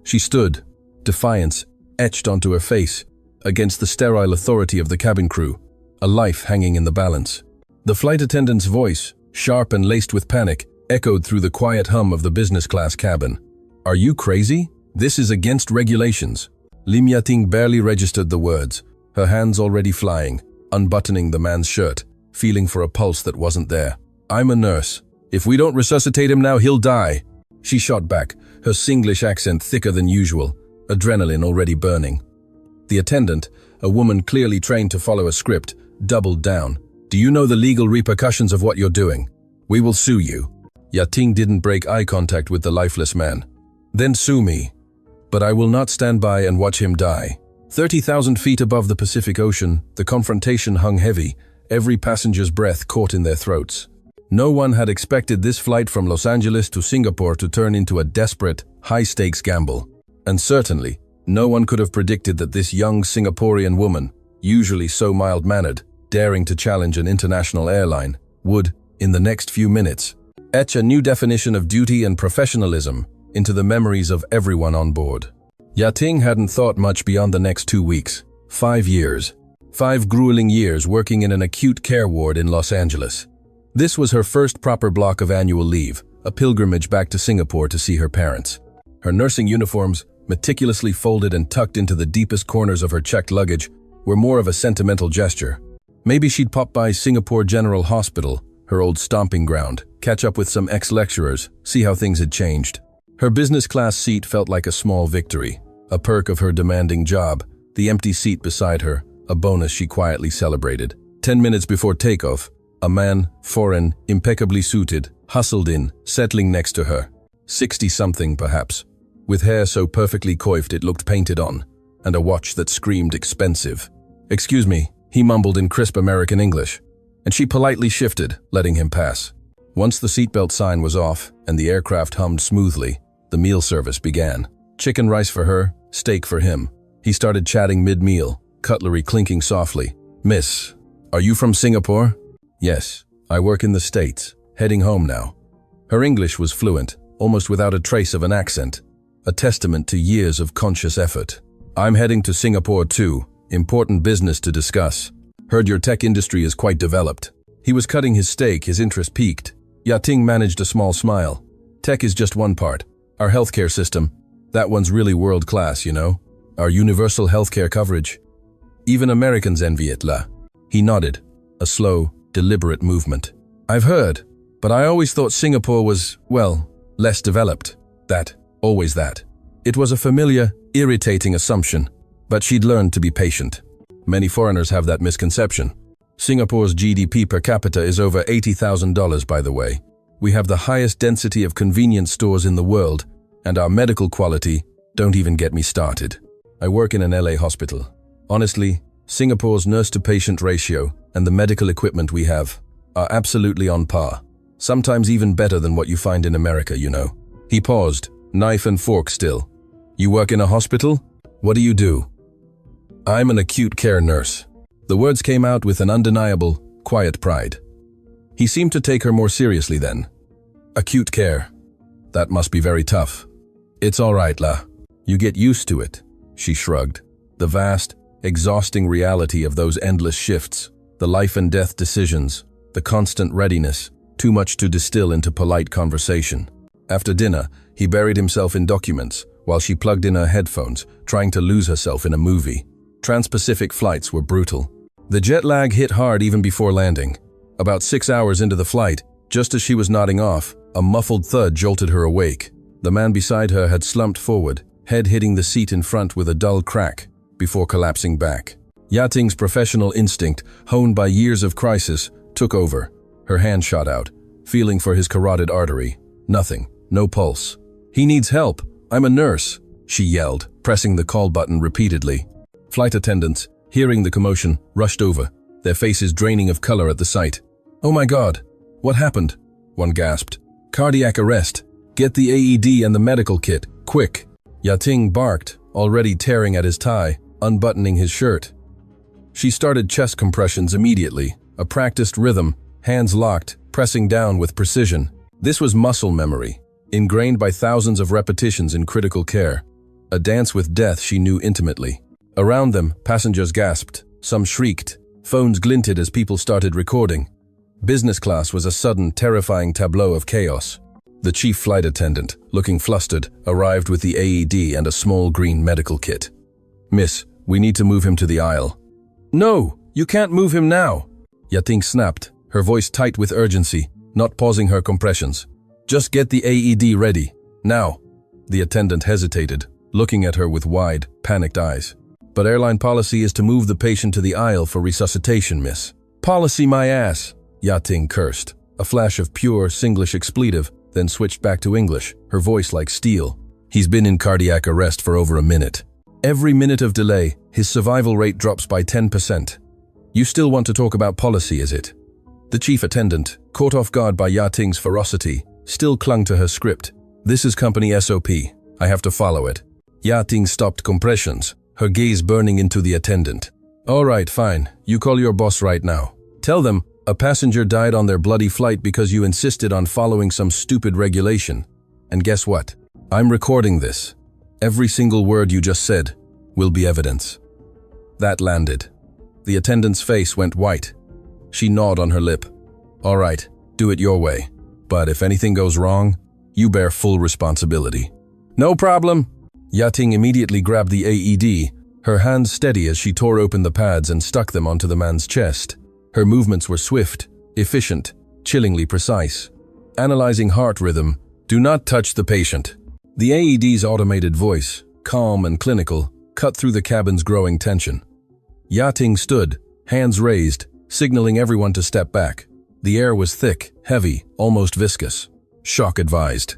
She stood, defiance etched onto her face, against the sterile authority of the cabin crew, a life hanging in the balance. The flight attendant's voice, sharp and laced with panic, echoed through the quiet hum of the business class cabin. "Are you crazy? This is against regulations." Lim Yating barely registered the words, her hands already flying, unbuttoning the man's shirt, feeling for a pulse that wasn't there. "I'm a nurse. If we don't resuscitate him now, he'll die." She shot back, her Singlish accent thicker than usual, adrenaline already burning. The attendant, a woman clearly trained to follow a script, doubled down. "Do you know the legal repercussions of what you're doing? We will sue you." Yating didn't break eye contact with the lifeless man. "Then sue me. But I will not stand by and watch him die." 30,000 feet above the Pacific Ocean, the confrontation hung heavy, every passenger's breath caught in their throats. No one had expected this flight from Los Angeles to Singapore to turn into a desperate, high-stakes gamble. And certainly, no one could have predicted that this young Singaporean woman, usually so mild-mannered, daring to challenge an international airline, would, in the next few minutes, etch a new definition of duty and professionalism into the memories of everyone on board. Yating hadn't thought much beyond the next 2 weeks. 5 years. 5 grueling years working in an acute care ward in Los Angeles. This was her first proper block of annual leave, a pilgrimage back to Singapore to see her parents. Her nursing uniforms, meticulously folded and tucked into the deepest corners of her checked luggage, were more of a sentimental gesture. Maybe she'd pop by Singapore General Hospital, her old stomping ground, catch up with some ex-lecturers, see how things had changed. Her business class seat felt like a small victory, a perk of her demanding job, the empty seat beside her, a bonus she quietly celebrated. 10 minutes before takeoff, a man, foreign, impeccably suited, hustled in, settling next to her. 60-something perhaps, with hair so perfectly coiffed it looked painted on, and a watch that screamed expensive. "Excuse me," he mumbled in crisp American English, and she politely shifted, letting him pass. Once the seatbelt sign was off and the aircraft hummed smoothly, the meal service began. Chicken rice for her, steak for him. He started chatting mid-meal, cutlery clinking softly. "Miss, are you from Singapore?" "Yes, I work in the States, heading home now." Her English was fluent, almost without a trace of an accent, a testament to years of conscious effort. "I'm heading to Singapore too, important business to discuss. Heard your tech industry is quite developed." He was cutting his steak, his interest piqued. Yating managed a small smile. "Tech is just one part. Our healthcare system, that one's really world-class, you know? Our universal healthcare coverage. Even Americans envy it, la." He nodded, a slow, deliberate movement. "I've heard, but I always thought Singapore was, well, less developed. Always that." It was a familiar, irritating assumption, but she'd learned to be patient. Many foreigners have that misconception. Singapore's GDP per capita is over $80,000, by the way. We have the highest density of convenience stores in the world, and our medical quality, don't even get me started. I work in an LA hospital. Honestly, Singapore's nurse-to-patient ratio and the medical equipment we have are absolutely on par. Sometimes even better than what you find in America, you know. He paused, knife and fork still. "You work in a hospital? What do you do?" "I'm an acute care nurse." The words came out with an undeniable, quiet pride. He seemed to take her more seriously then. "Acute care. That must be very tough." "It's all right, la. You get used to it," she shrugged. The vast, exhausting reality of those endless shifts, the life and death decisions, the constant readiness, too much to distill into polite conversation. After dinner, he buried himself in documents while she plugged in her headphones, trying to lose herself in a movie. Trans-Pacific flights were brutal. The jet lag hit hard even before landing. About 6 hours into the flight, just as she was nodding off, a muffled thud jolted her awake. The man beside her had slumped forward, head hitting the seat in front with a dull crack, before collapsing back. Yating's professional instinct, honed by years of crisis, took over. Her hand shot out, feeling for his carotid artery. Nothing, no pulse. "He needs help. I'm a nurse," she yelled, pressing the call button repeatedly. Flight attendants, hearing the commotion, rushed over, their faces draining of color at the sight. "Oh my God, what happened?" one gasped. "Cardiac arrest. Get the AED and the medical kit, quick." Yating barked, already tearing at his tie, unbuttoning his shirt. She started chest compressions immediately, a practiced rhythm, hands locked, pressing down with precision. This was muscle memory, ingrained by thousands of repetitions in critical care. a dance with death she knew intimately. Around them, passengers gasped, some shrieked, phones glinted as people started recording. Business class was a sudden, terrifying tableau of chaos. The chief flight attendant, looking flustered, arrived with the AED and a small green medical kit. "Miss, we need to move him to the aisle." "No, you can't move him now," Yating snapped, her voice tight with urgency, not pausing her compressions. "Just get the AED ready, now." The attendant hesitated, looking at her with wide, panicked eyes. "But airline policy is to move the patient to the aisle for resuscitation, miss." "Policy my ass," Yating cursed, a flash of pure Singlish expletive, then switched back to English, her voice like steel. "He's been in cardiac arrest for over a minute. Every minute of delay, his survival rate drops by 10%. You still want to talk about policy, is it?" The chief attendant, caught off guard by Yating's ferocity, still clung to her script. "This is company SOP. I have to follow it." Yating stopped compressions, her gaze burning into the attendant. "All right, fine. You call your boss right now. Tell them a passenger died on their bloody flight because you insisted on following some stupid regulation. And guess what? I'm recording this. Every single word you just said will be evidence." That landed. The attendant's face went white. She gnawed on her lip. "All right, do it your way. But if anything goes wrong, you bear full responsibility." "No problem." Yating immediately grabbed the AED, her hands steady as she tore open the pads and stuck them onto the man's chest. Her movements were swift, efficient, chillingly precise. Analyzing heart rhythm, "Do not touch the patient." The AED's automated voice, calm and clinical, cut through the cabin's growing tension. Yating stood, hands raised, signaling everyone to step back. The air was thick, heavy, almost viscous. "Shock advised."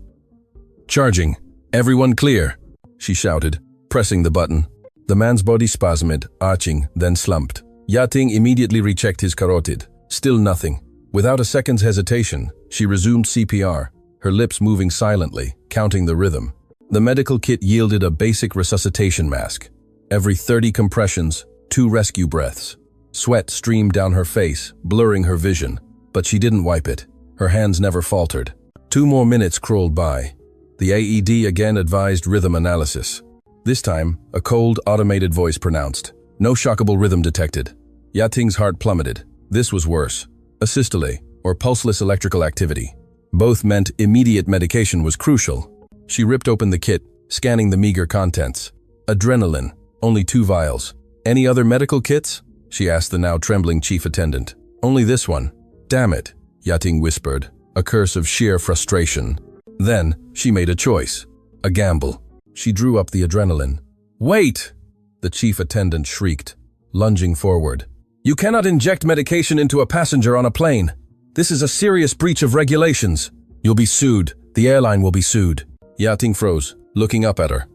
"Charging. Everyone clear," she shouted, pressing the button. The man's body spasmed, arching, then slumped. Yating immediately rechecked his carotid. Still nothing. Without a second's hesitation, she resumed CPR, her lips moving silently, counting the rhythm. The medical kit yielded a basic resuscitation mask. Every 30 compressions, 2 rescue breaths. Sweat streamed down her face, blurring her vision, but she didn't wipe it. Her hands never faltered. 2 more minutes crawled by. The AED again advised rhythm analysis. This time, a cold, automated voice pronounced, "No shockable rhythm detected." Yating's heart plummeted. This was worse. Asystole, or pulseless electrical activity. Both meant immediate medication was crucial. She ripped open the kit, scanning the meager contents. Adrenaline, only 2 vials. "Any other medical kits?" she asked the now trembling chief attendant. "Only this one." "Damn it," Yating whispered, a curse of sheer frustration. Then, she made a choice. A gamble. She drew up the adrenaline. "Wait!" the chief attendant shrieked, lunging forward. "You cannot inject medication into a passenger on a plane. This is a serious breach of regulations. You'll be sued. The airline will be sued." Yating froze, looking up at her.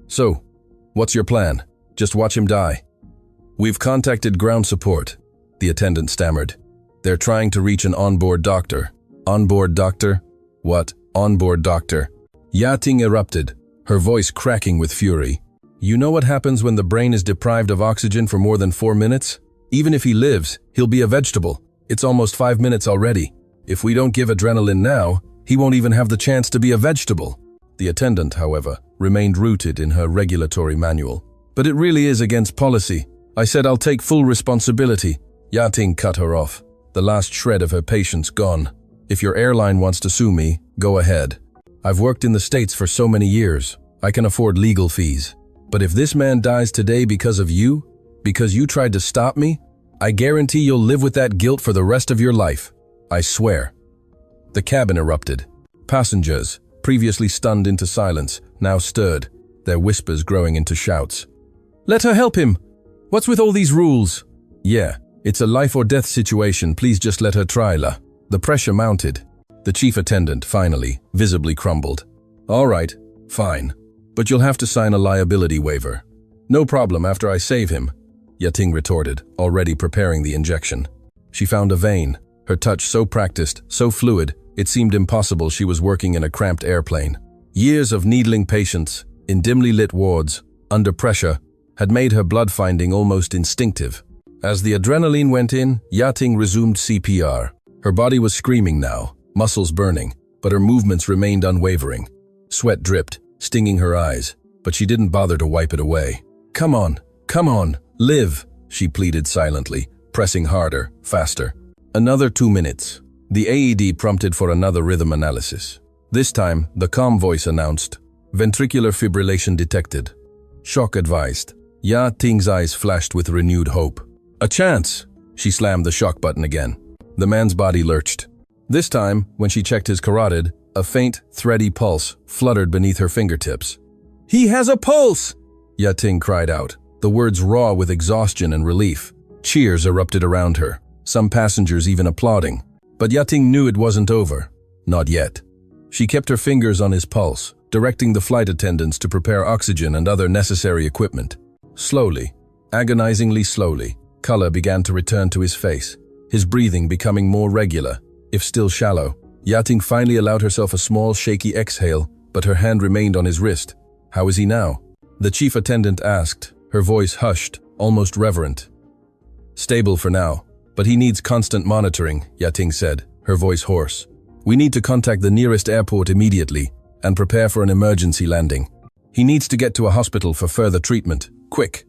"So, what's your plan? Just watch him die?" "We've contacted ground support," the attendant stammered. "They're trying to reach an onboard doctor." "Onboard doctor? What? Onboard doctor?" Yating erupted, her voice cracking with fury. "You know what happens when the brain is deprived of oxygen for more than 4 minutes? Even if he lives, he'll be a vegetable. It's almost 5 minutes already. If we don't give adrenaline now, he won't even have the chance to be a vegetable." The attendant, however, remained rooted in her regulatory manual. "But it really is against policy. I said I'll take full responsibility." Yating cut her off, the last shred of her patience gone. "If your airline wants to sue me, go ahead. I've worked in the States for so many years. I can afford legal fees. But if this man dies today because of you, because you tried to stop me, I guarantee you'll live with that guilt for the rest of your life. I swear." The cabin erupted. Passengers, previously stunned into silence, now stirred, their whispers growing into shouts. "Let her help him! What's with all these rules?" "Yeah, it's a life or death situation, please just let her try, la." The pressure mounted. The chief attendant, finally, visibly crumbled. "All right, fine. But you'll have to sign a liability waiver." "No problem after I save him," Yating retorted, already preparing the injection. She found a vein, her touch so practiced, so fluid, it seemed impossible she was working in a cramped airplane. Years of needling patients, in dimly lit wards, under pressure, had made her blood finding almost instinctive. As the adrenaline went in, Yating resumed CPR. Her body was screaming now, muscles burning, but her movements remained unwavering. Sweat dripped, stinging her eyes. but she didn't bother to wipe it away. Come on, live, she pleaded silently, pressing harder, faster. Another 2 minutes. The AED prompted for another rhythm analysis. This time, the calm voice announced, ventricular fibrillation detected. Shock advised. Ya Ting's eyes flashed with renewed hope. A chance! She slammed the shock button again. The man's body lurched. This time, when she checked his carotid, a faint, thready pulse fluttered beneath her fingertips. He has a pulse! Ya Ting cried out, the words raw with exhaustion and relief. Cheers erupted around her, some passengers even applauding. But Ya Ting knew it wasn't over. Not yet. She kept her fingers on his pulse, directing the flight attendants to prepare oxygen and other necessary equipment. Slowly, agonizingly slowly, color began to return to his face, his breathing becoming more regular, if still shallow. Ya Ting finally allowed herself a small, shaky exhale, but her hand remained on his wrist. How is he now? The chief attendant asked, her voice hushed, almost reverent. Stable for now, but he needs constant monitoring, Ya Ting said, her voice hoarse. We need to contact the nearest airport immediately and prepare for an emergency landing. He needs to get to a hospital for further treatment. Quick!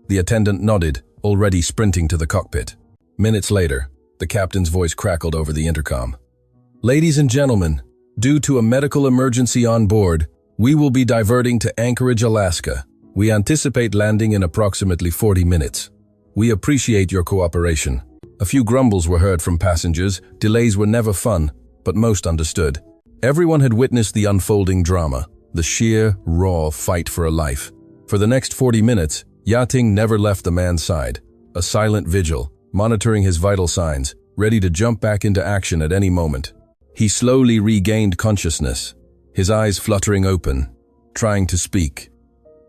The attendant nodded, already sprinting to the cockpit. Minutes later, the captain's voice crackled over the intercom. Ladies and gentlemen, due to a medical emergency on board, we will be diverting to Anchorage, Alaska. We anticipate landing in approximately 40 minutes. We appreciate your cooperation. A few grumbles were heard from passengers. Delays were never fun, but most understood. Everyone had witnessed the unfolding drama, the sheer, raw fight for a life. For the next 40 minutes, Ya Ting never left the man's side, a silent vigil, monitoring his vital signs, ready to jump back into action at any moment. He slowly regained consciousness, his eyes fluttering open, trying to speak.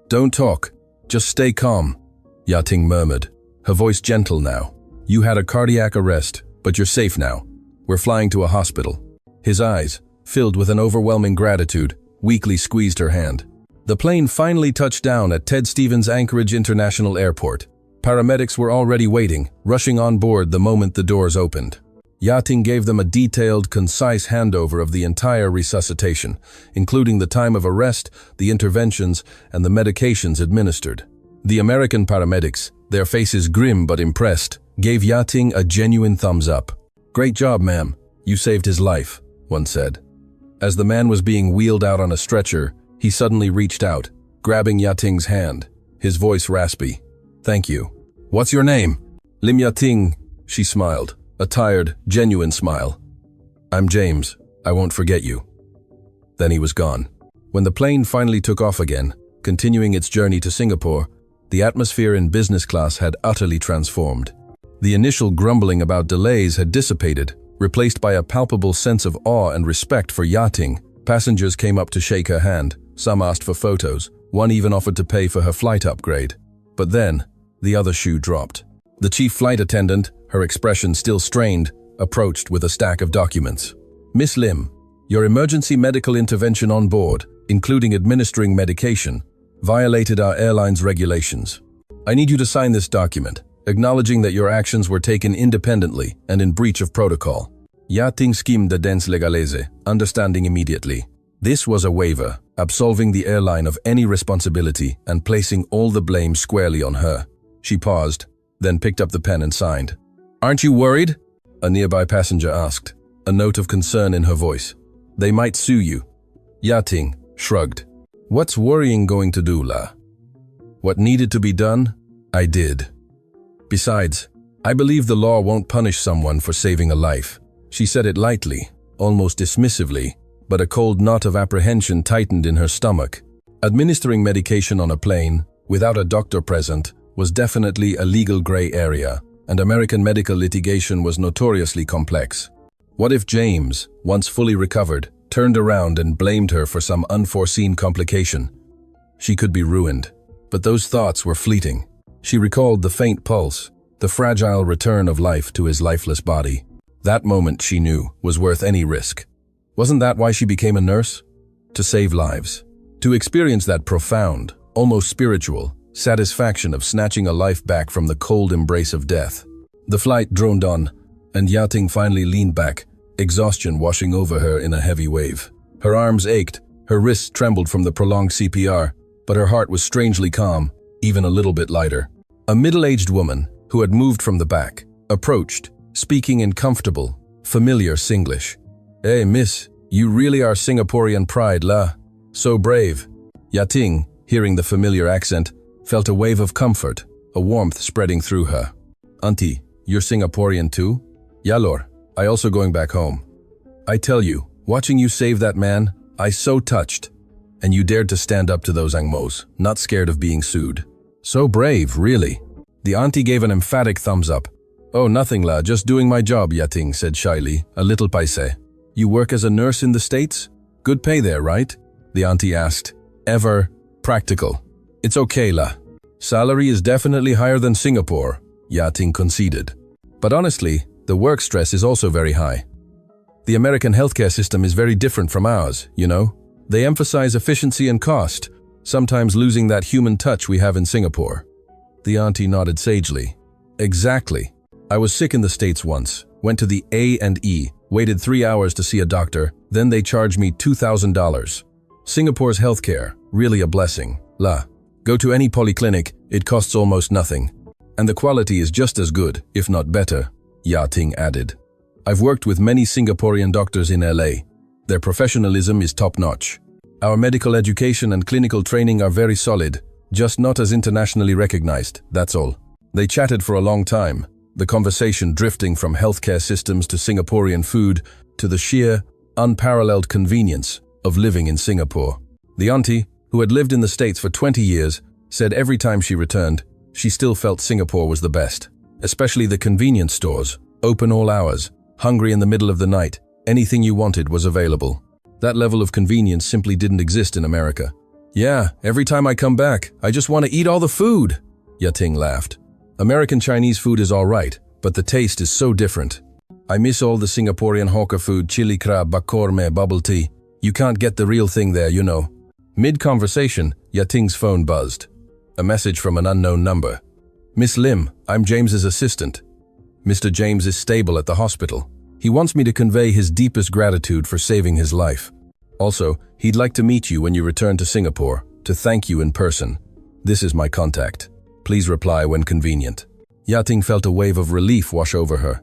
Don't talk, just stay calm, Ya Ting murmured, her voice gentle now. You had a cardiac arrest, but you're safe now. We're flying to a hospital. His eyes, filled with an overwhelming gratitude, weakly squeezed her hand. The plane finally touched down at Ted Stevens Anchorage International Airport. Paramedics were already waiting, rushing on board the moment the doors opened. Ya Ting gave them a detailed, concise handover of the entire resuscitation, including the time of arrest, the interventions, and the medications administered. The American paramedics, their faces grim but impressed, gave Ya Ting a genuine thumbs up. Great job, ma'am. You saved his life, one said. As the man was being wheeled out on a stretcher, he suddenly reached out, grabbing Ya Ting's hand, his voice raspy. Thank you. What's your name? Lim Ya Ting, she smiled, a tired, genuine smile. I'm James. I won't forget you. Then he was gone. When the plane finally took off again, continuing its journey to Singapore, the atmosphere in business class had utterly transformed. The initial grumbling about delays had dissipated, replaced by a palpable sense of awe and respect for Ya Ting. Passengers came up to shake her hand, some asked for photos, one even offered to pay for her flight upgrade. But then, the other shoe dropped. The chief flight attendant, her expression still strained, approached with a stack of documents. Miss Lim, your emergency medical intervention on board, including administering medication, violated our airline's regulations. I need you to sign this document, acknowledging that your actions were taken independently and in breach of protocol. Ya Ting skimmed the dense legalese, understanding immediately. This was a waiver, absolving the airline of any responsibility and placing all the blame squarely on her. She paused, then picked up the pen and signed. Aren't you worried? A nearby passenger asked, a note of concern in her voice. They might sue you. Ya Ting shrugged. What's worrying going to do, La? What needed to be done, I did. Besides, I believe the law won't punish someone for saving a life. She said it lightly, almost dismissively, but a cold knot of apprehension tightened in her stomach. Administering medication on a plane, without a doctor present, was definitely a legal gray area, and American medical litigation was notoriously complex. What if James, once fully recovered, turned around and blamed her for some unforeseen complication? She could be ruined, but those thoughts were fleeting. She recalled the faint pulse, the fragile return of life to his lifeless body. That moment, she knew, was worth any risk. Wasn't that why she became a nurse? To save lives. To experience that profound, almost spiritual, satisfaction of snatching a life back from the cold embrace of death. The flight droned on, and Ya Ting finally leaned back, exhaustion washing over her in a heavy wave. Her arms ached, her wrists trembled from the prolonged CPR, but her heart was strangely calm, even a little bit lighter. A middle-aged woman, who had moved from the back, approached, speaking in comfortable, familiar Singlish. "Hey, miss, you really are Singaporean pride, la. So brave." Yating, hearing the familiar accent, felt a wave of comfort, a warmth spreading through her. "Auntie, you're Singaporean too?" "Ya lor, I also going back home." "I tell you, watching you save that man, I so touched. And you dared to stand up to those Angmos, not scared of being sued. So brave, really." The auntie gave an emphatic thumbs up. "Oh, nothing la, just doing my job," Yating said shyly, a little paise. "You work as a nurse in the States? Good pay there, right?" The auntie asked. "Ever practical. It's okay la. Salary is definitely higher than Singapore," Yating conceded. "But honestly, the work stress is also very high. The American healthcare system is very different from ours, you know? They emphasize efficiency and cost, sometimes losing that human touch we have in Singapore." The auntie nodded sagely. "Exactly. I was sick in the States once, went to the A&E, waited 3 hours to see a doctor, then they charged me $2,000. Singapore's healthcare, really a blessing, la. Go to any polyclinic, it costs almost nothing. And the quality is just as good, if not better," Yating added. "I've worked with many Singaporean doctors in LA. Their professionalism is top-notch. Our medical education and clinical training are very solid, just not as internationally recognized, that's all." They chatted for a long time, the conversation drifting from healthcare systems to Singaporean food to the sheer, unparalleled convenience of living in Singapore. The auntie, who had lived in the States for 20 years, said every time she returned, she still felt Singapore was the best, especially the convenience stores, open all hours, hungry in the middle of the night, anything you wanted was available. That level of convenience simply didn't exist in America. "Yeah, every time I come back, I just want to eat all the food," Yating laughed. "American Chinese food is all right, but the taste is so different. I miss all the Singaporean hawker food, chili crab, bakor me, bubble tea. You can't get the real thing there, you know." Mid-conversation, Yating's phone buzzed. A message from an unknown number. "Miss Lim, I'm James's assistant. Mr. James is stable at the hospital. He wants me to convey his deepest gratitude for saving his life. Also, he'd like to meet you when you return to Singapore, to thank you in person. This is my contact. Please reply when convenient." Yating felt a wave of relief wash over her.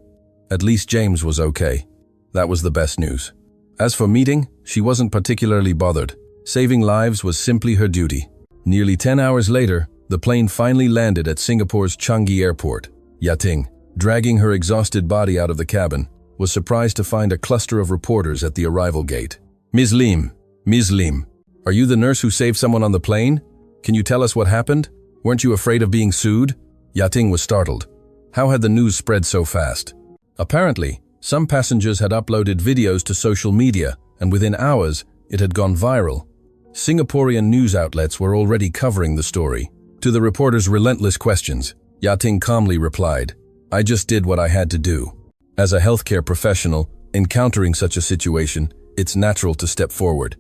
At least James was okay. That was the best news. As for meeting, she wasn't particularly bothered. Saving lives was simply her duty. Nearly 10 hours later, the plane finally landed at Singapore's Changi Airport. Yating, dragging her exhausted body out of the cabin, was surprised to find a cluster of reporters at the arrival gate. Ms. Lim, are you the nurse who saved someone on the plane? Can you tell us what happened? Weren't you afraid of being sued?" Yating was startled. How had the news spread so fast? Apparently, some passengers had uploaded videos to social media, and within hours, it had gone viral. Singaporean news outlets were already covering the story. To the reporter's relentless questions, Yating calmly replied, "I just did what I had to do. As a healthcare professional, encountering such a situation, it's natural to step forward.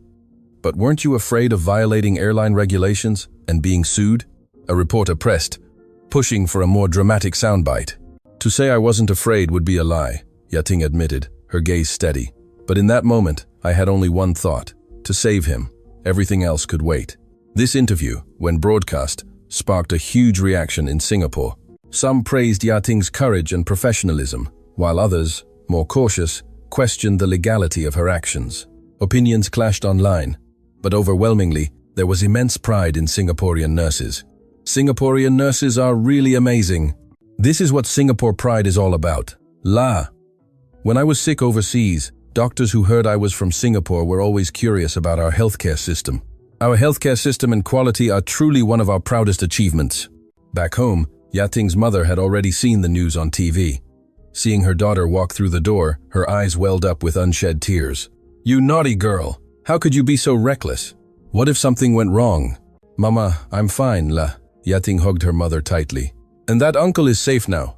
But weren't you afraid of violating airline regulations and being sued?" A reporter pressed, pushing for a more dramatic soundbite. "To say I wasn't afraid would be a lie," Yating admitted, her gaze steady. "But in that moment, I had only one thought, to save him. Everything else could wait." This interview, when broadcast, sparked a huge reaction in Singapore. Some praised Yating's courage and professionalism, while others, more cautious, questioned the legality of her actions. Opinions clashed online, but overwhelmingly, there was immense pride in Singaporean nurses. Singaporean nurses are really amazing. This is what Singapore pride is all about. La. When I was sick overseas, doctors who heard I was from Singapore were always curious about our healthcare system. Our healthcare system and quality are truly one of our proudest achievements. Back home, Yating's mother had already seen the news on TV. Seeing her daughter walk through the door, her eyes welled up with unshed tears. "You naughty girl! How could you be so reckless? What if something went wrong?" "Mama, I'm fine, la." Yating hugged her mother tightly. "And that uncle is safe now.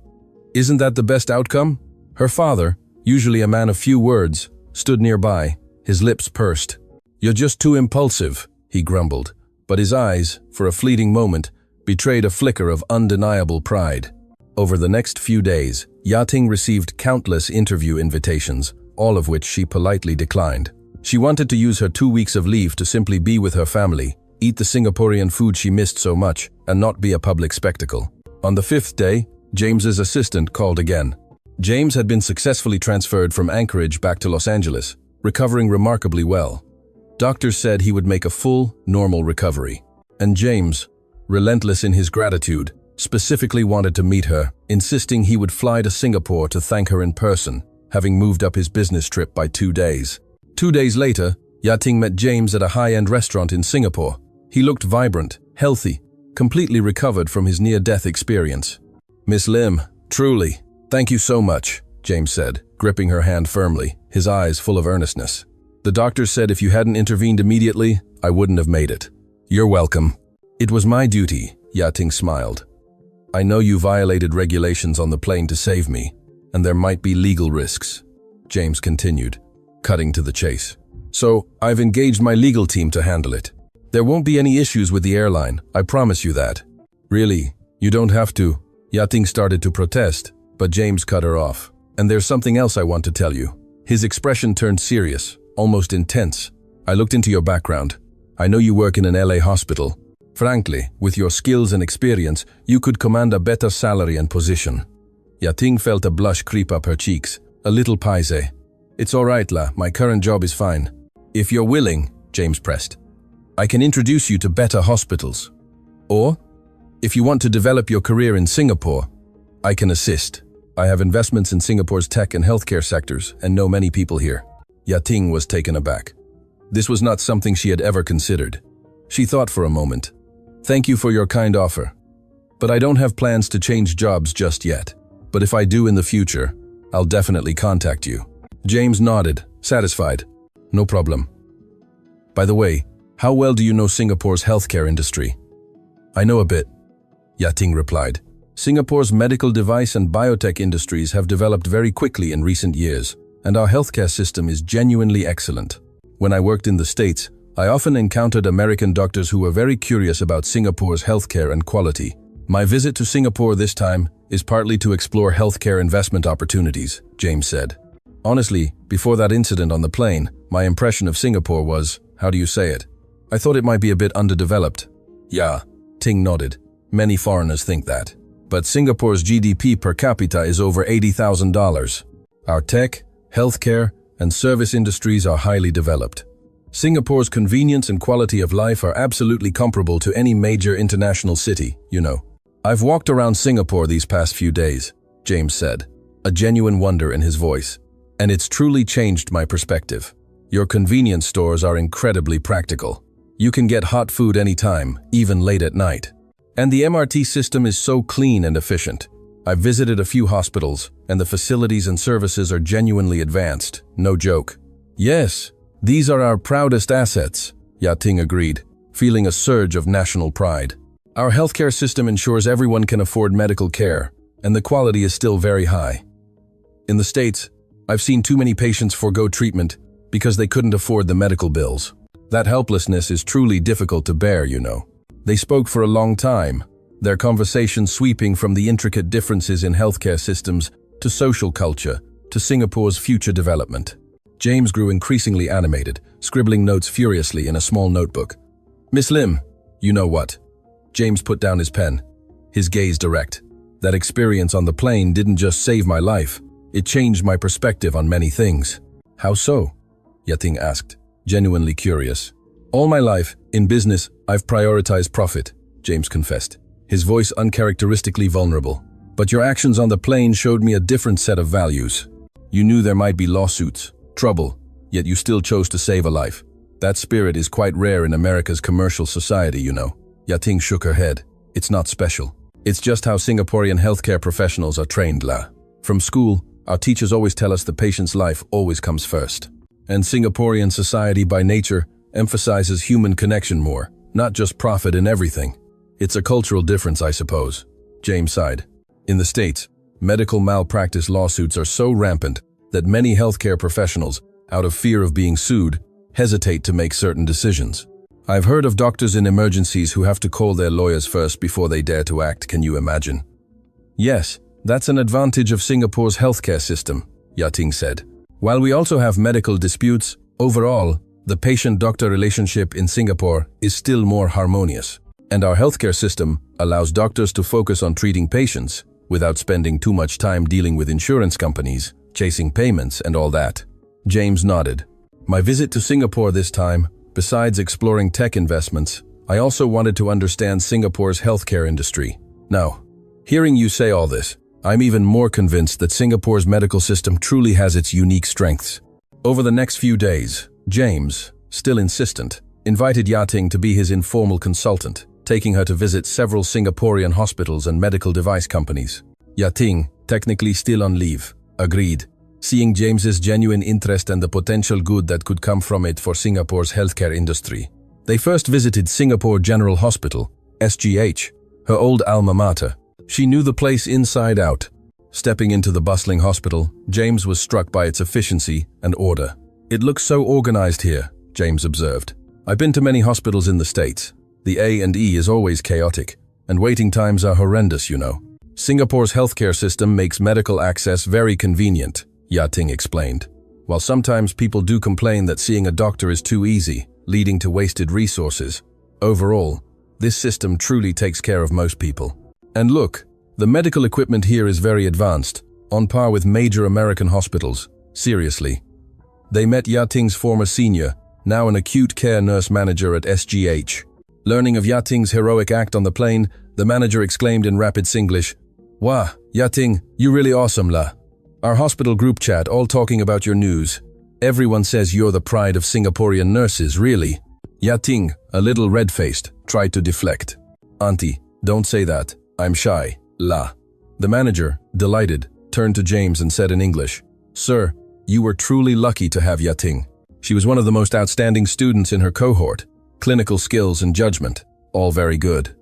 Isn't that the best outcome?" Her father, usually a man of few words, stood nearby, his lips pursed. "You're just too impulsive," he grumbled, but his eyes, for a fleeting moment, betrayed a flicker of undeniable pride. Over the next few days, Yating received countless interview invitations, all of which she politely declined. She wanted to use her 2 weeks of leave to simply be with her family, eat the Singaporean food she missed so much, and not be a public spectacle. On the 5th day, James's assistant called again. James had been successfully transferred from Anchorage back to Los Angeles, recovering remarkably well. Doctors said he would make a full, normal recovery. And James, relentless in his gratitude, specifically wanted to meet her, insisting he would fly to Singapore to thank her in person, having moved up his business trip by 2 days. 2 days later, Yating met James at a high-end restaurant in Singapore. He looked vibrant, healthy, completely recovered from his near-death experience. "Miss Lim, truly, thank you so much," James said, gripping her hand firmly, his eyes full of earnestness. "The doctors said if you hadn't intervened immediately, I wouldn't have made it." "You're welcome." "It was my duty," Yating smiled. "I know you violated regulations on the plane to save me, and there might be legal risks," James continued, cutting to the chase. "So, I've engaged my legal team to handle it. There won't be any issues with the airline, I promise you that." "Really? You don't have to." Yating started to protest, but James cut her off. "And there's something else I want to tell you." His expression turned serious, almost intense. "I looked into your background. I know you work in an LA hospital. Frankly, with your skills and experience, you could command a better salary and position." Yating felt a blush creep up her cheeks, a little paise. "It's all right, La, my current job is fine." "If you're willing," James pressed, "I can introduce you to better hospitals. Or, if you want to develop your career in Singapore, I can assist. I have investments in Singapore's tech and healthcare sectors and know many people here." Yating was taken aback. This was not something she had ever considered. She thought for a moment. "Thank you for your kind offer. But I don't have plans to change jobs just yet. But if I do in the future, I'll definitely contact you." James nodded, satisfied. "No problem. By the way, how well do you know Singapore's healthcare industry?" "I know a bit," Yating replied. "Singapore's medical device and biotech industries have developed very quickly in recent years, and our healthcare system is genuinely excellent. When I worked in the States, I often encountered American doctors who were very curious about Singapore's healthcare and quality. My visit to Singapore this time is partly to explore healthcare investment opportunities," James said. "Honestly, before that incident on the plane, my impression of Singapore was, how do you say it? I thought it might be a bit underdeveloped." "Yeah," Ting nodded. "Many foreigners think that. But Singapore's GDP per capita is over $80,000. Our tech, healthcare, and service industries are highly developed. Singapore's convenience and quality of life are absolutely comparable to any major international city, you know." "I've walked around Singapore these past few days," James said, a genuine wonder in his voice. "And it's truly changed my perspective. Your convenience stores are incredibly practical. You can get hot food anytime, even late at night. And the MRT system is so clean and efficient. I've visited a few hospitals, and the facilities and services are genuinely advanced, no joke." "Yes, these are our proudest assets," Yating agreed, feeling a surge of national pride. "Our healthcare system ensures everyone can afford medical care, and the quality is still very high. In the States, I've seen too many patients forego treatment because they couldn't afford the medical bills. That helplessness is truly difficult to bear, you know." They spoke for a long time, their conversation sweeping from the intricate differences in healthcare systems to social culture to Singapore's future development. James grew increasingly animated, scribbling notes furiously in a small notebook. "Miss Lim, you know what?" James put down his pen, his gaze direct. "That experience on the plane didn't just save my life, it changed my perspective on many things." "How so?" Yating asked, genuinely curious. "All my life, in business, I've prioritized profit," James confessed, his voice uncharacteristically vulnerable. "But your actions on the plane showed me a different set of values. You knew there might be lawsuits, trouble, yet you still chose to save a life. That spirit is quite rare in America's commercial society, you know." Yating shook her head. "It's not special. It's just how Singaporean healthcare professionals are trained, La. From school, our teachers always tell us the patient's life always comes first. And Singaporean society by nature emphasizes human connection more, not just profit in everything. It's a cultural difference, I suppose." James sighed. "In the States, medical malpractice lawsuits are so rampant that many healthcare professionals, out of fear of being sued, hesitate to make certain decisions. I've heard of doctors in emergencies who have to call their lawyers first before they dare to act, can you imagine?" "Yes, that's an advantage of Singapore's healthcare system," Yating said. "While we also have medical disputes, overall, The patient-doctor relationship in Singapore is still more harmonious, and our healthcare system allows doctors to focus on treating patients without spending too much time dealing with insurance companies, chasing payments and all that. James nodded. My visit to Singapore this time, besides exploring tech investments, I also wanted to understand Singapore's healthcare industry. Now, hearing you say all this, I'm even more convinced that Singapore's medical system truly has its unique strengths. Over the next few days, James, still insistent, invited Yating to be his informal consultant, taking her to visit several Singaporean hospitals and medical device companies. Yating, technically still on leave, agreed, seeing James's genuine interest and the potential good that could come from it for Singapore's healthcare industry. They first visited Singapore General Hospital, SGH, her old alma mater. She knew the place inside out. Stepping into the bustling hospital, James was struck by its efficiency and order. It looks so organized here, James observed. I've been to many hospitals in the States. The A&E is always chaotic, and waiting times are horrendous, you know. Singapore's healthcare system makes medical access very convenient, Yating explained. While sometimes people do complain that seeing a doctor is too easy, leading to wasted resources, overall, this system truly takes care of most people. And look, the medical equipment here is very advanced, on par with major American hospitals. Seriously. They met Yating's former senior, now an acute care nurse manager at SGH. Learning of Yating's heroic act on the plane, the manager exclaimed in rapid Singlish, "Wah, Yating, you really awesome la. Our hospital group chat all talking about your news. Everyone says you're the pride of Singaporean nurses, really." Yating, a little red-faced, tried to deflect. "Auntie, don't say that. I'm shy, la." The manager, delighted, turned to James and said in English, "Sir, you were truly lucky to have Yating. She was one of the most outstanding students in her cohort. Clinical skills and judgment, all very good."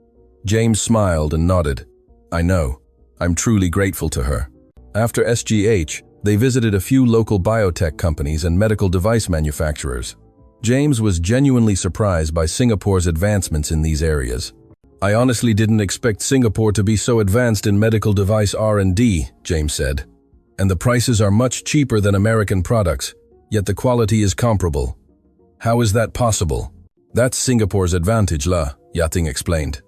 James smiled and nodded. "I know. I'm truly grateful to her." After SGH, they visited a few local biotech companies and medical device manufacturers. James was genuinely surprised by Singapore's advancements in these areas. "I honestly didn't expect Singapore to be so advanced in medical device R&D, James said. "And the prices are much cheaper than American products, yet the quality is comparable. How is that possible?" "That's Singapore's advantage, la," Yating explained.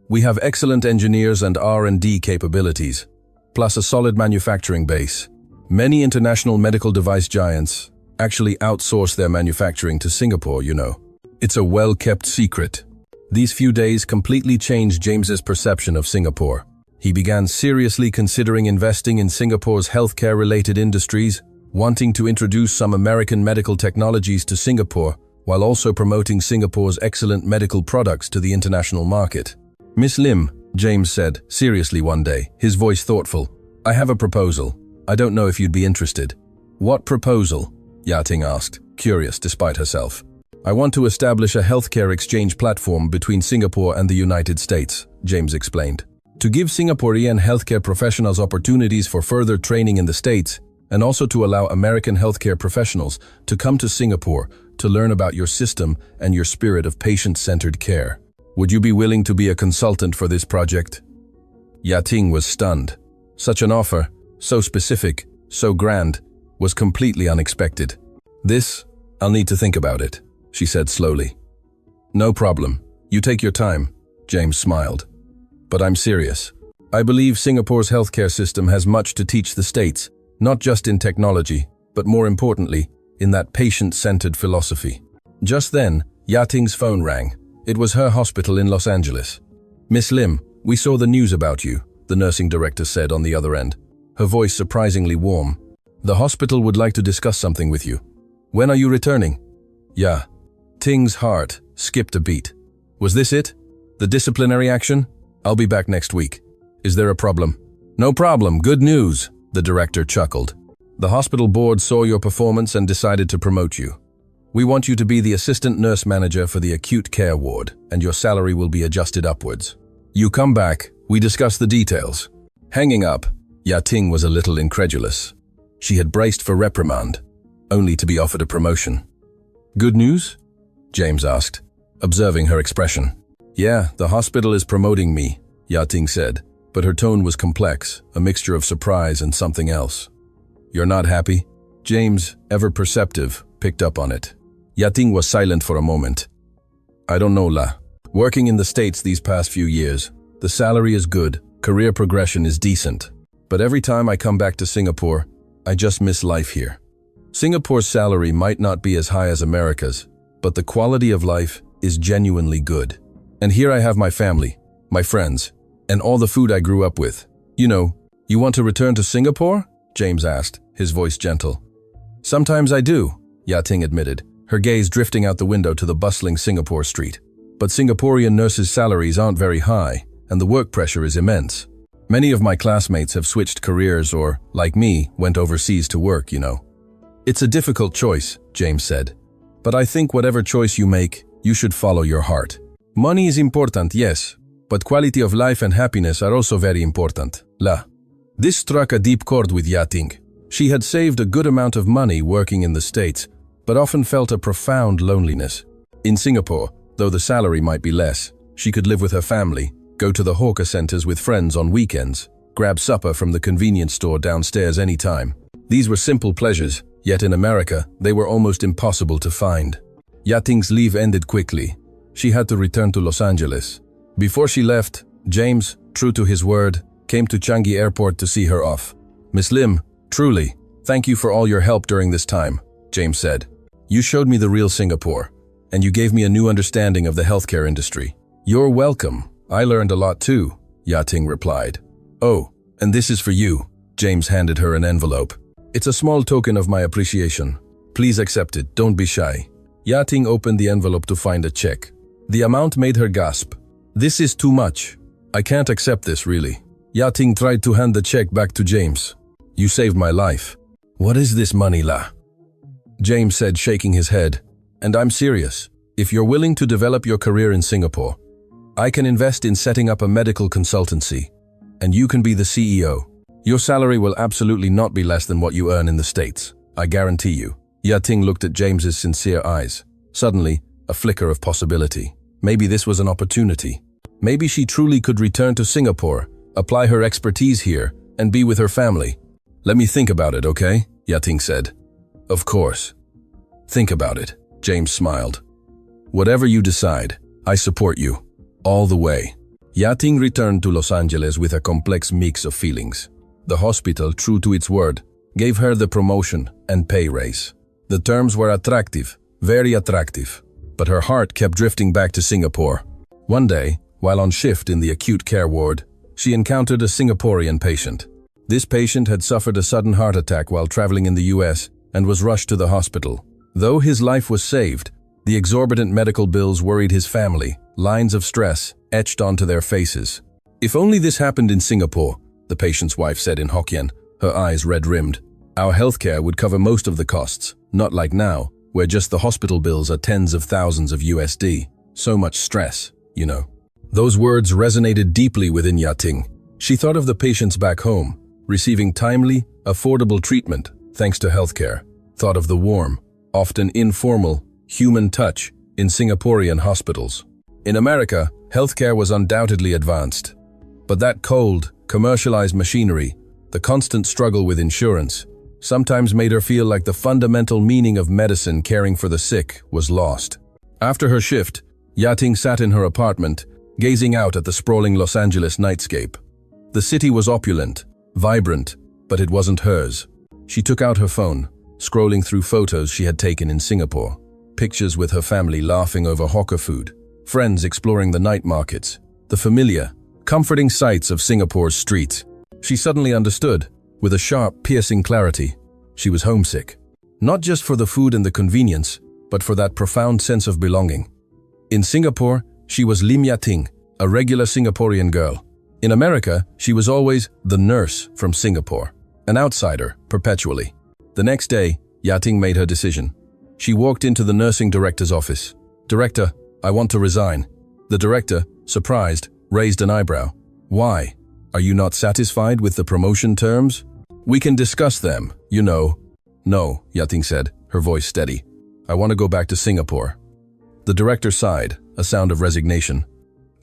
"We have excellent engineers and R&D capabilities, plus a solid manufacturing base. Many international medical device giants actually outsource their manufacturing to Singapore, you know. It's a well-kept secret." These few days completely changed James's perception of Singapore. He began seriously considering investing in Singapore's healthcare-related industries, wanting to introduce some American medical technologies to Singapore, while also promoting Singapore's excellent medical products to the international market. "Miss Lim," James said, seriously one day, his voice thoughtful, "I have a proposal. I don't know if you'd be interested." "What proposal?" Yating asked, curious despite herself. "I want to establish a healthcare exchange platform between Singapore and the United States," James explained. "To give Singaporean healthcare professionals opportunities for further training in the States, and also to allow American healthcare professionals to come to Singapore to learn about your system and your spirit of patient-centered care. Would you be willing to be a consultant for this project?" Yating was stunned. Such an offer, so specific, so grand, was completely unexpected. I'll need to think about it," she said slowly. "No problem. You take your time," James smiled. "But I'm serious. I believe Singapore's healthcare system has much to teach the States, not just in technology, but more importantly, in that patient-centered philosophy." Just then, Yating's phone rang. It was her hospital in Los Angeles. "Miss Lim, we saw the news about you," the nursing director said on the other end, her voice surprisingly warm. "The hospital would like to discuss something with you. When are you returning?" "Yeah." Ting's heart skipped a beat. "Was this it? The disciplinary action? I'll be back next week. Is there a problem?" "No problem, good news," the director chuckled. "The hospital board saw your performance and decided to promote you. We want you to be the assistant nurse manager for the acute care ward, and your salary will be adjusted upwards. You come back, we discuss the details." Hanging up, Yating was a little incredulous. She had braced for reprimand, only to be offered a promotion. "Good news?" James asked, observing her expression. "Yeah, the hospital is promoting me," Yating said, but her tone was complex, a mixture of surprise and something else. "You're not happy?" James, ever perceptive, picked up on it. Yating was silent for a moment. I don't know, La. Working in the States these past few years, the salary is good, career progression is decent. But every time I come back to Singapore, I just miss life here. Singapore's salary might not be as high as America's, but the quality of life is genuinely good. And here I have my family, my friends, and all the food I grew up with. You want to return to Singapore? James asked, his voice gentle. Sometimes I do, Yating admitted, her gaze drifting out the window to the bustling Singapore street. But Singaporean nurses' salaries aren't very high, and the work pressure is immense. Many of my classmates have switched careers or, like me, went overseas to work, It's a difficult choice, James said. But I think whatever choice you make, you should follow your heart. Money is important, yes, but quality of life and happiness are also very important. La. This struck a deep chord with Yating. She had saved a good amount of money working in the States, but often felt a profound loneliness. In Singapore, though the salary might be less, she could live with her family, go to the hawker centers with friends on weekends, grab supper from the convenience store downstairs anytime. These were simple pleasures, yet in America, they were almost impossible to find. Yating's leave ended quickly. She had to return to Los Angeles. Before she left, James, true to his word, came to Changi Airport to see her off. Miss Lim, truly, thank you for all your help during this time, James said. You showed me the real Singapore, and you gave me a new understanding of the healthcare industry. You're welcome. I learned a lot too, Yating replied. Oh, and this is for you. James handed her an envelope. It's a small token of my appreciation. Please accept it, don't be shy. Yating opened the envelope to find a check. The amount made her gasp. This is too much. I can't accept this, really. Yating tried to hand the check back to James. You saved my life. What is this money, La? James said, shaking his head. And I'm serious. If you're willing to develop your career in Singapore, I can invest in setting up a medical consultancy, and you can be the CEO. Your salary will absolutely not be less than what you earn in the States. I guarantee you. Yating looked at James's sincere eyes. Suddenly, a flicker of possibility. Maybe this was an opportunity. Maybe she truly could return to Singapore, apply her expertise here, and be with her family. Let me think about it, okay? Yating said. Of course. Think about it, James smiled. Whatever you decide, I support you. All the way. Yating returned to Los Angeles with a complex mix of feelings. The hospital, true to its word, gave her the promotion and pay raise. The terms were attractive, very attractive, but her heart kept drifting back to Singapore. One day, while on shift in the acute care ward, she encountered a Singaporean patient. This patient had suffered a sudden heart attack while traveling in the US and was rushed to the hospital. Though his life was saved, the exorbitant medical bills worried his family, lines of stress etched onto their faces. If only this happened in Singapore, the patient's wife said in Hokkien, her eyes red-rimmed. Our healthcare would cover most of the costs, not like now, where just the hospital bills are tens of thousands of USD. So much stress, Those words resonated deeply within Yating. She thought of the patients back home, receiving timely, affordable treatment thanks to healthcare. Thought of the warm, often informal, human touch in Singaporean hospitals. In America, healthcare was undoubtedly advanced. But that cold, commercialized machinery, the constant struggle with insurance, sometimes made her feel like the fundamental meaning of medicine caring for the sick was lost. After her shift, Yating sat in her apartment, gazing out at the sprawling Los Angeles nightscape. The city was opulent, vibrant, but it wasn't hers. She took out her phone, scrolling through photos she had taken in Singapore. Pictures with her family laughing over hawker food, friends exploring the night markets, the familiar, comforting sights of Singapore's streets. She suddenly understood, with a sharp, piercing clarity, she was homesick. Not just for the food and the convenience, but for that profound sense of belonging. In Singapore, she was Lim Yating, a regular Singaporean girl. In America, she was always the nurse from Singapore, an outsider, perpetually. The next day, Yating made her decision. She walked into the nursing director's office. "Director, I want to resign." The director, surprised, raised an eyebrow. "Why? Are you not satisfied with the promotion terms? We can discuss them, No, Yating said, her voice steady. I want to go back to Singapore. The director sighed, a sound of resignation.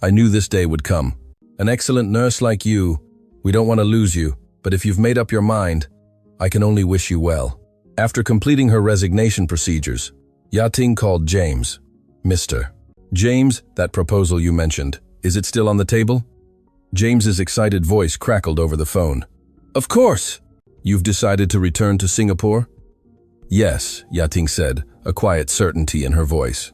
I knew this day would come. An excellent nurse like you, we don't want to lose you, but if you've made up your mind, I can only wish you well. After completing her resignation procedures, Yating called James. Mr. James, that proposal you mentioned, is it still on the table? James's excited voice crackled over the phone. Of course! You've decided to return to Singapore? Yes, Yating said, a quiet certainty in her voice.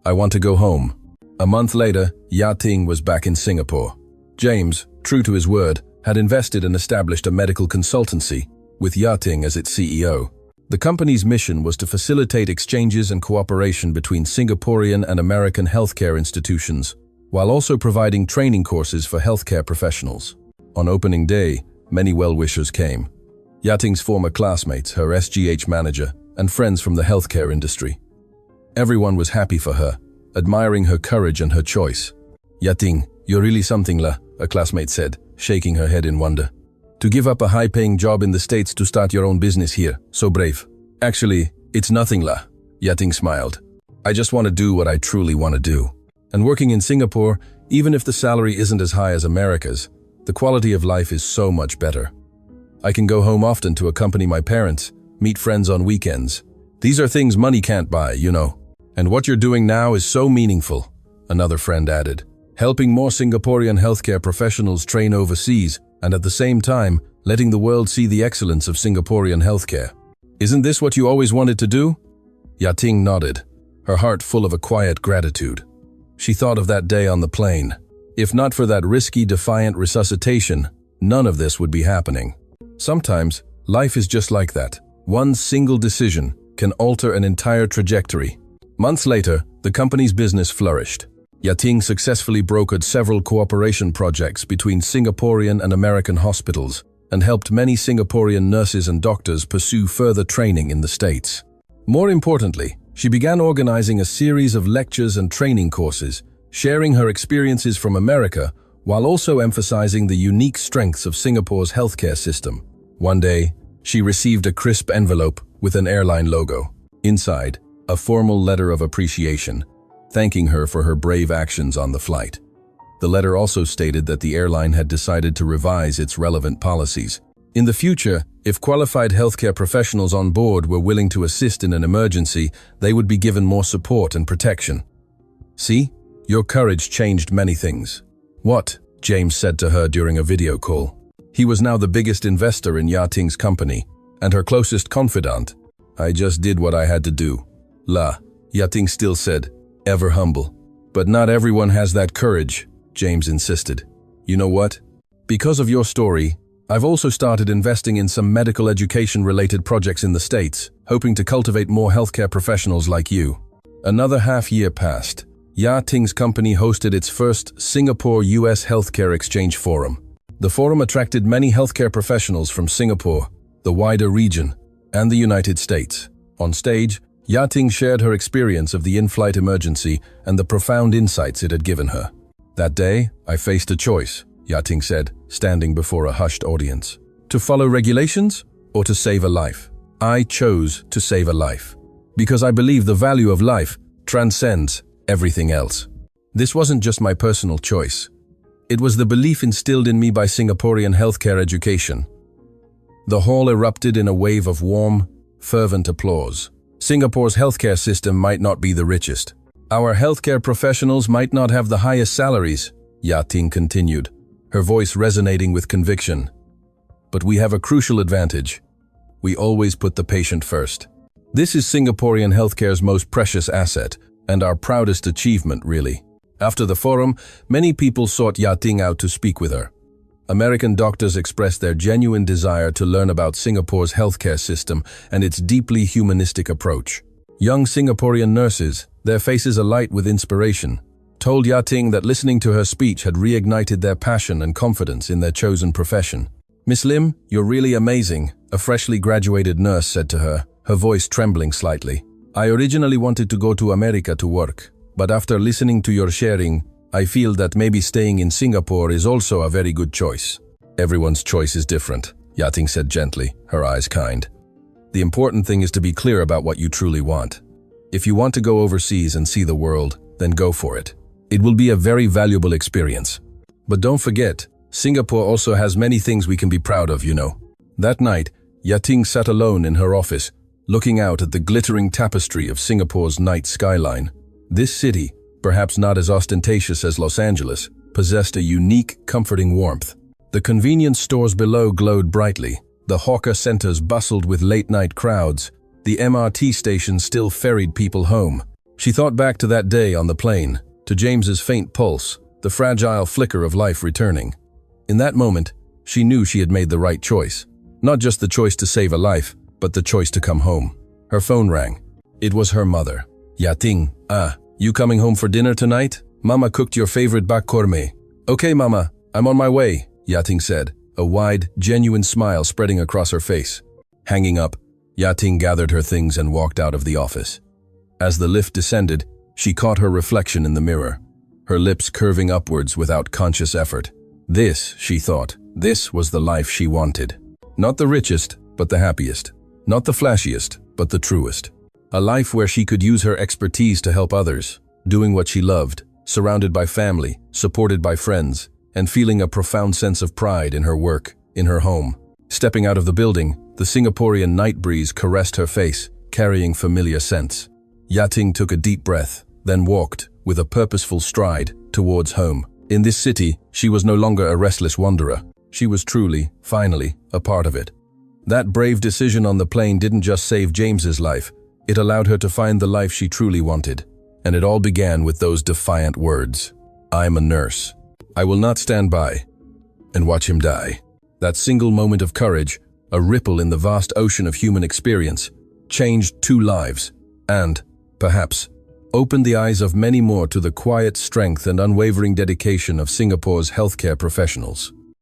I want to go home. A month later, Yating was back in Singapore. James, true to his word, had invested and established a medical consultancy, with Yating as its CEO. The company's mission was to facilitate exchanges and cooperation between Singaporean and American healthcare institutions, while also providing training courses for healthcare professionals. On opening day, many well-wishers came. Yating's former classmates, her SGH manager, and friends from the healthcare industry. Everyone was happy for her, admiring her courage and her choice. Yating, you're really something la, a classmate said, shaking her head in wonder. To give up a high-paying job in the States to start your own business here, so brave. Actually, it's nothing la, Yating smiled. I just want to do what I truly want to do. And working in Singapore, even if the salary isn't as high as America's, the quality of life is so much better. I can go home often to accompany my parents, meet friends on weekends. These are things money can't buy, you know. And what you're doing now is so meaningful, another friend added. Helping more Singaporean healthcare professionals train overseas, and at the same time, letting the world see the excellence of Singaporean healthcare. Isn't this what you always wanted to do? Yating nodded, her heart full of a quiet gratitude. She thought of that day on the plane. If not for that risky, defiant resuscitation, none of this would be happening. Sometimes, life is just like that. One single decision can alter an entire trajectory. Months later, the company's business flourished. Yating successfully brokered several cooperation projects between Singaporean and American hospitals and helped many Singaporean nurses and doctors pursue further training in the States. More importantly, she began organizing a series of lectures and training courses, sharing her experiences from America while also emphasizing the unique strengths of Singapore's healthcare system. One day, she received a crisp envelope with an airline logo. Inside, a formal letter of appreciation, thanking her for her brave actions on the flight. The letter also stated that the airline had decided to revise its relevant policies. In the future, if qualified healthcare professionals on board were willing to assist in an emergency, they would be given more support and protection. See, your courage changed many things. What? James said to her during a video call. He was now the biggest investor in Yating's company, and her closest confidant. I just did what I had to do. La, Yating still said, ever humble. But not everyone has that courage, James insisted. You know what? Because of your story, I've also started investing in some medical education-related projects in the States, hoping to cultivate more healthcare professionals like you. Another half-year passed. Yating's company hosted its first Singapore-US Healthcare Exchange Forum. The forum attracted many healthcare professionals from Singapore, the wider region, and the United States. On stage, Yating shared her experience of the in-flight emergency and the profound insights it had given her. That day, I faced a choice, Yating said, standing before a hushed audience. To follow regulations or to save a life? I chose to save a life, because I believe the value of life transcends everything else. This wasn't just my personal choice. It was the belief instilled in me by Singaporean healthcare education. The hall erupted in a wave of warm, fervent applause. Singapore's healthcare system might not be the richest. Our healthcare professionals might not have the highest salaries, Yating continued, her voice resonating with conviction. But we have a crucial advantage. We always put the patient first. This is Singaporean healthcare's most precious asset, and our proudest achievement, really. After the forum, many people sought Yating out to speak with her. American doctors expressed their genuine desire to learn about Singapore's healthcare system and its deeply humanistic approach. Young Singaporean nurses, their faces alight with inspiration, told Yating that listening to her speech had reignited their passion and confidence in their chosen profession. Miss Lim, you're really amazing, a freshly graduated nurse said to her, her voice trembling slightly. I originally wanted to go to America to work, but after listening to your sharing, I feel that maybe staying in Singapore is also a very good choice. Everyone's choice is different, Yating said gently, her eyes kind. The important thing is to be clear about what you truly want. If you want to go overseas and see the world, then go for it. It will be a very valuable experience. But don't forget, Singapore also has many things we can be proud of, you know. That night, Yating sat alone in her office, looking out at the glittering tapestry of Singapore's night skyline. This city, perhaps not as ostentatious as Los Angeles, possessed a unique, comforting warmth. The convenience stores below glowed brightly, the hawker centers bustled with late-night crowds, the MRT station still ferried people home. She thought back to that day on the plane, to James's faint pulse, the fragile flicker of life returning. In that moment, she knew she had made the right choice. Not just the choice to save a life, but the choice to come home. Her phone rang. It was her mother. Yating, you coming home for dinner tonight? Mama cooked your favorite bak korme. Okay, Mama, I'm on my way, Yating said, a wide, genuine smile spreading across her face. Hanging up, Yating gathered her things and walked out of the office. As the lift descended, she caught her reflection in the mirror, her lips curving upwards without conscious effort. This, she thought, this was the life she wanted. Not the richest, but the happiest. Not the flashiest, but the truest. A life where she could use her expertise to help others, doing what she loved, surrounded by family, supported by friends, and feeling a profound sense of pride in her work, in her home. Stepping out of the building, the Singaporean night breeze caressed her face, carrying familiar scents. Yating took a deep breath, then walked, with a purposeful stride, towards home. In this city, she was no longer a restless wanderer. She was truly, finally, a part of it. That brave decision on the plane didn't just save James's life, it allowed her to find the life she truly wanted. And it all began with those defiant words. I'm a nurse. I will not stand by and watch him die. That single moment of courage, a ripple in the vast ocean of human experience, changed 2 lives and, perhaps, opened the eyes of many more to the quiet strength and unwavering dedication of Singapore's healthcare professionals.